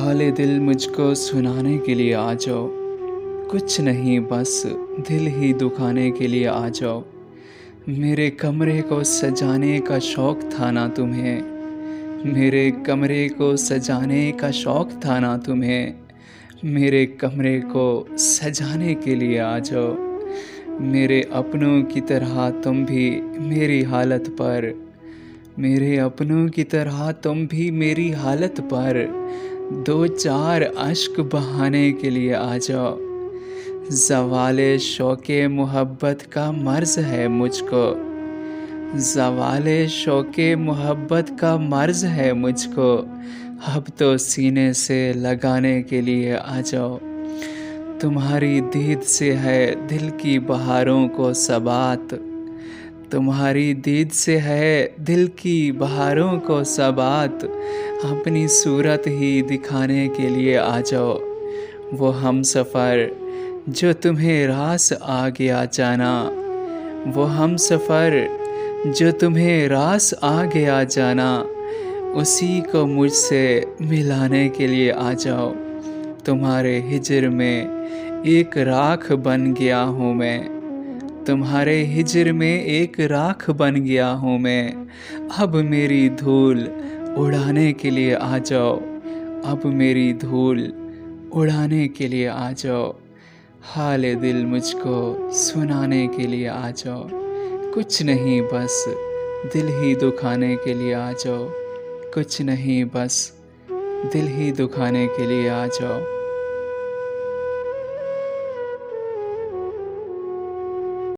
हाले दिल मुझको सुनाने के लिए आ जाओ। कुछ नहीं बस दिल ही दुखाने के लिए आ जाओ। मेरे कमरे को सजाने का शौक था ना तुम्हें। मेरे कमरे को सजाने का शौक था ना तुम्हें। मेरे कमरे को सजाने के लिए आ जाओ। मेरे अपनों की तरह तुम भी मेरी हालत पर, मेरे अपनों की तरह तुम भी मेरी हालत पर दो चार अश्क बहाने के लिए आ जाओ। ज़वाले शौक़े मोहब्बत का मर्ज़ है मुझको। ज़वाले शौक़े मोहब्बत का मर्ज़ है मुझको। अब तो सीने से लगाने के लिए आ जाओ। तुम्हारी दीद से है दिल की बहारों को सबात। तुम्हारी दीद से है दिल की बहारों को सबात। अपनी सूरत ही दिखाने के लिए आ जाओ। वो हमसफ़र जो तुम्हें रास आ गया जाना। वो हमसफ़र जो तुम्हें रास आ गया जाना। उसी को मुझसे मिलाने के लिए आ जाओ। तुम्हारे हिज्र में एक राख बन गया हूँ मैं। तुम्हारे हिज्र में एक राख बन गया हूँ मैं। अब मेरी धूल उड़ाने के लिए आ जाओ। अब मेरी धूल उड़ाने के लिए आ जाओ। हाले दिल मुझको सुनाने के लिए आ जाओ। कुछ नहीं बस दिल ही दुखाने के लिए आ जाओ। कुछ नहीं बस दिल ही दुखाने के लिए आ जाओ।